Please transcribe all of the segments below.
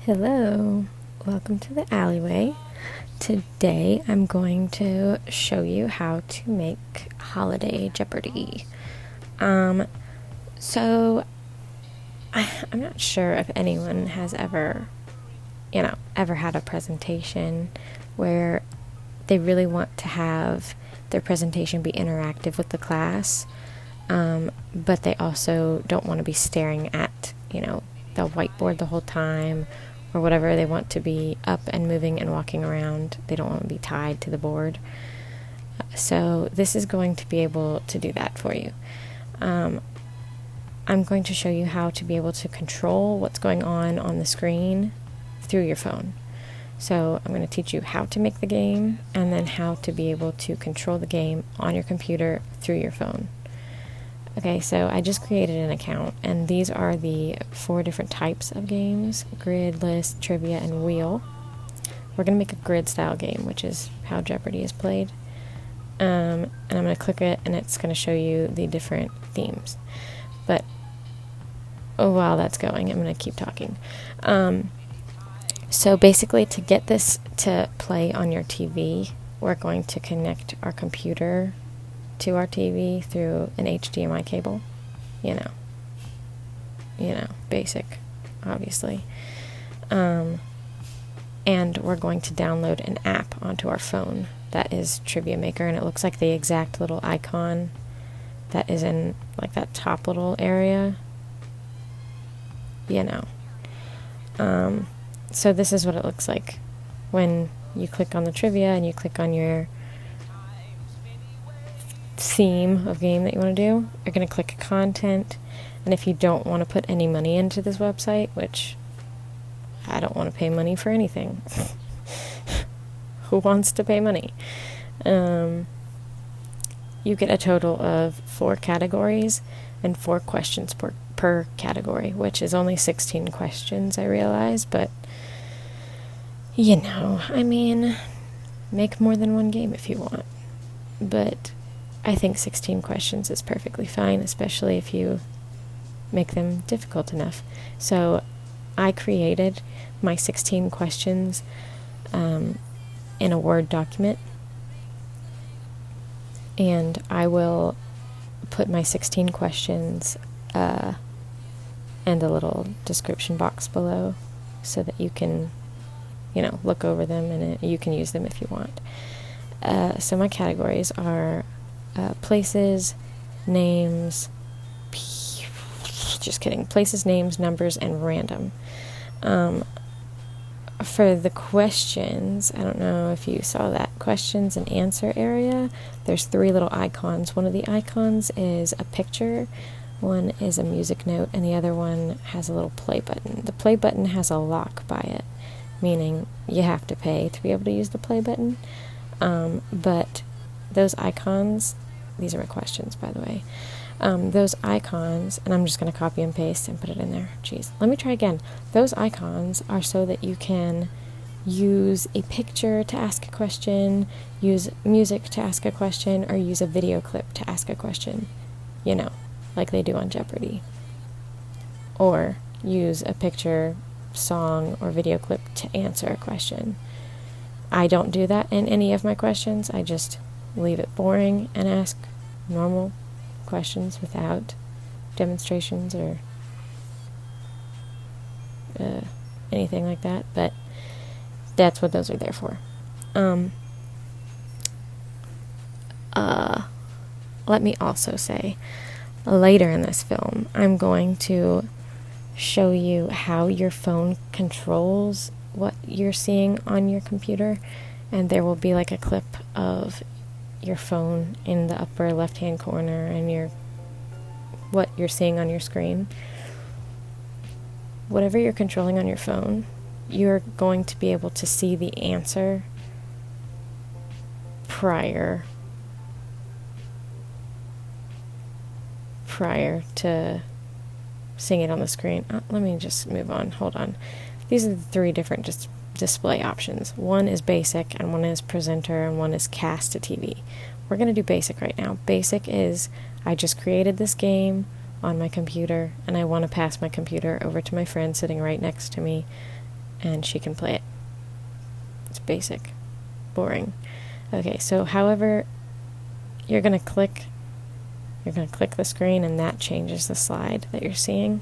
Hello, welcome to the alleyway. Today I'm going to show you how to make Holiday Jeopardy. So I'm not sure if anyone has ever had a presentation where they really want to have their presentation be interactive with the class, but they also don't want to be staring at, the whiteboard the whole time, or whatever. They want to be up and moving and walking around. They don't want to be tied to the board. So this is going to be able to do that for you. I'm going to show you how to be able to control what's going on the screen through your phone. So I'm going to teach you how to make the game and then how to be able to control the game on your computer through your phone. Okay, so I just created an account, and these are the 4 different types of games: grid, list, trivia, and wheel. We're going to make a grid style game, which is how Jeopardy is played. And I'm going to click it, and it's going to show you the different themes. But while that's going, I'm going to keep talking. So basically, to get this to play on your TV, we're going to connect our computer to our TV through an HDMI cable. Basic, obviously. And we're going to download an app onto our phone that is TriviaMaker, and it looks like the exact little icon that is in like that top little area. So this is what it looks like when you click on the trivia and you click on your theme of game that you want to do. You're going to click content, and if you don't want to put any money into this website, which I don't want to pay money for anything. Who wants to pay money? You get a total of 4 categories and 4 questions per category, which is only 16 questions, I realize, but make more than one game if you want. But I think 16 questions is perfectly fine, especially if you make them difficult enough. So I created my 16 questions in a Word document, and I will put my 16 questions and a little description box below so that you can, look over them, and you can use them if you want. So my categories are places, names, places, names, numbers, and random. For the questions, I don't know if you saw that questions and answer area, there's 3 little icons. One of the icons is a picture, one is a music note, and the other one has a little play button. The play button has a lock by it, meaning you have to pay to be able to use the play button. But those icons, these are my questions, by the way. Those icons, and I'm just going to copy and paste and put it in there. Jeez, let me try again. Those icons are so that you can use a picture to ask a question, use music to ask a question, or use a video clip to ask a question, like they do on Jeopardy. Or use a picture, song, or video clip to answer a question. I don't do that in any of my questions. I just leave it boring and ask normal questions without demonstrations or anything like that, but that's what those are there for. Let me also say, later in this film, I'm going to show you how your phone controls what you're seeing on your computer, and there will be like a clip of your phone in the upper left-hand corner and what you're seeing on your screen. Whatever you're controlling on your phone, you're going to be able to see the answer prior to seeing it on the screen. Let me just move on. Hold on. These are the 3 different display options. One is basic, and one is presenter, and one is cast to TV. We're going to do basic right now. Basic is, I just created this game on my computer, and I want to pass my computer over to my friend sitting right next to me, and she can play it. It's basic. Boring. Okay, so however, you're going to click the screen, and that changes the slide that you're seeing.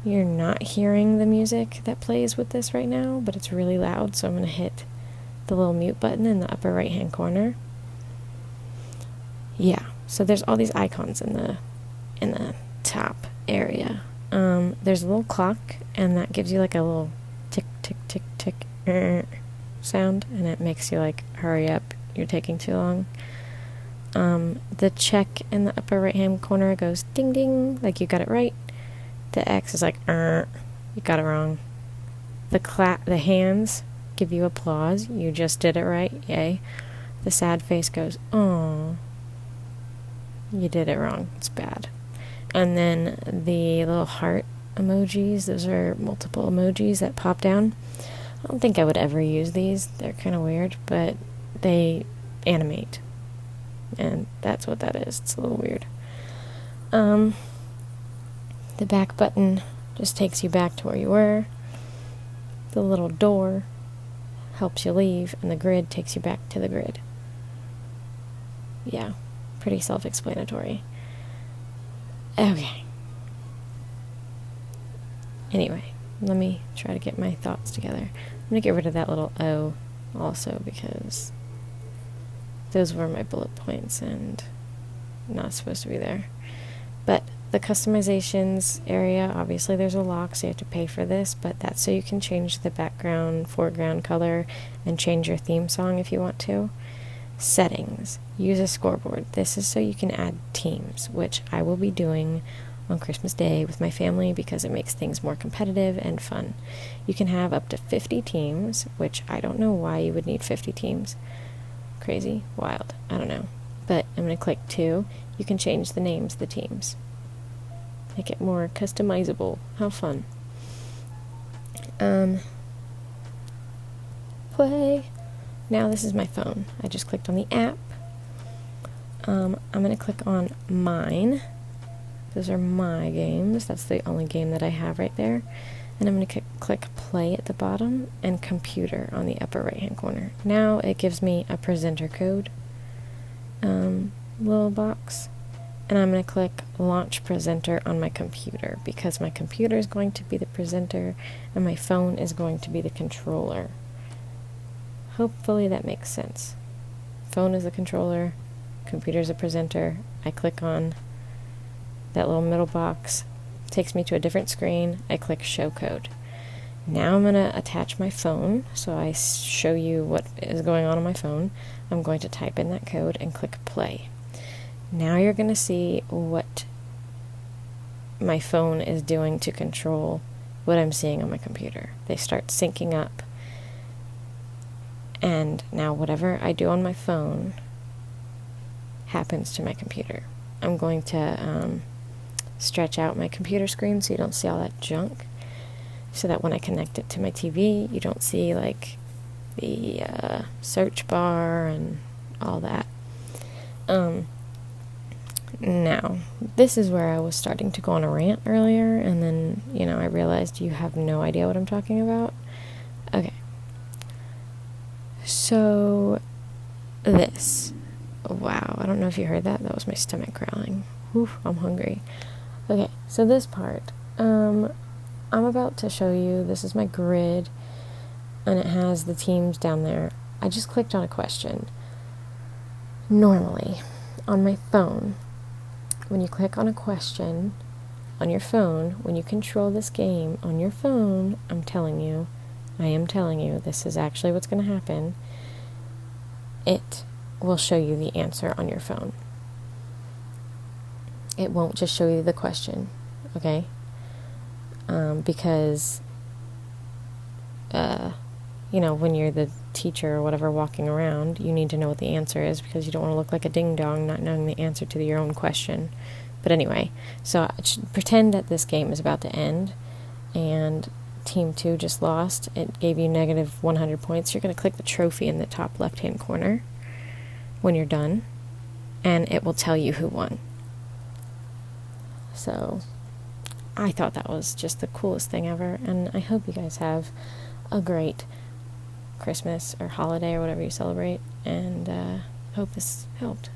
You're not hearing the music that plays with this right now, but it's really loud, so I'm going to hit the little mute button in the upper right hand corner. Yeah, so there's all these icons in the top area. There's a little clock, and that gives you like a little tick tick tick tick sound, and it makes you like hurry up, you're taking too long. The check in the upper right hand corner goes ding ding, like you got it right. The X is like you got it wrong. The hands give you applause, you just did it right, yay. The sad face goes, oh, you did it wrong, it's bad. And then the little heart emojis, those are multiple emojis that pop down. I don't think I would ever use these, they're kind of weird, but they animate, and that's what that is. It's a little weird. The back button just takes you back to where you were. The little door helps you leave, and the grid takes you back to the grid. Yeah, pretty self-explanatory. Okay. Anyway, let me try to get my thoughts together. I'm going to get rid of that little O also, because those were my bullet points and not supposed to be there. But the customizations area, obviously there's a lock, so you have to pay for this, but that's so you can change the background, foreground color, and change your theme song if you want to. Settings. Use a scoreboard. This is so you can add teams, which I will be doing on Christmas Day with my family because it makes things more competitive and fun. You can have up to 50 teams, which I don't know why you would need 50 teams. Crazy, wild, I don't know. But I'm going to click 2. You can change the names of the teams. Make it more customizable. How fun. Play. Now this is my phone. I just clicked on the app. I'm going to click on mine. Those are my games. That's the only game that I have right there. And I'm going to click play at the bottom and computer on the upper right hand corner. Now it gives me a presenter code little box. And I'm going to click launch presenter on my computer because my computer is going to be the presenter and my phone is going to be the controller. Hopefully that makes sense. Phone is the controller, computer is the presenter. I click on that little middle box, takes me to a different screen. I click show code. Now I'm going to attach my phone so I show you what is going on my phone. I'm going to type in that code and click play. Now you're going to see what my phone is doing to control what I'm seeing on my computer. They start syncing up. And now whatever I do on my phone happens to my computer. I'm going to stretch out my computer screen so you don't see all that junk, so that when I connect it to my TV, you don't see like the search bar and all that. Now, this is where I was starting to go on a rant earlier, and then, I realized you have no idea what I'm talking about. Okay. So, this. Wow, I don't know if you heard that. That was my stomach growling. Whew, I'm hungry. Okay, so this part. I'm about to show you, this is my grid, and it has the teams down there. I just clicked on a question. Normally, on my phone, when you click on a question on your phone, when you control this game on your phone, I am telling you, this is actually what's going to happen. It will show you the answer on your phone. It won't just show you the question, okay? Because, when you're the teacher or whatever walking around, you need to know what the answer is because you don't want to look like a ding-dong not knowing the answer to your own question. But anyway, so pretend that this game is about to end and Team 2 just lost. It gave you negative 100 points. You're going to click the trophy in the top left-hand corner when you're done, and it will tell you who won. So, I thought that was just the coolest thing ever, and I hope you guys have a great Christmas or holiday or whatever you celebrate, and hope this helped.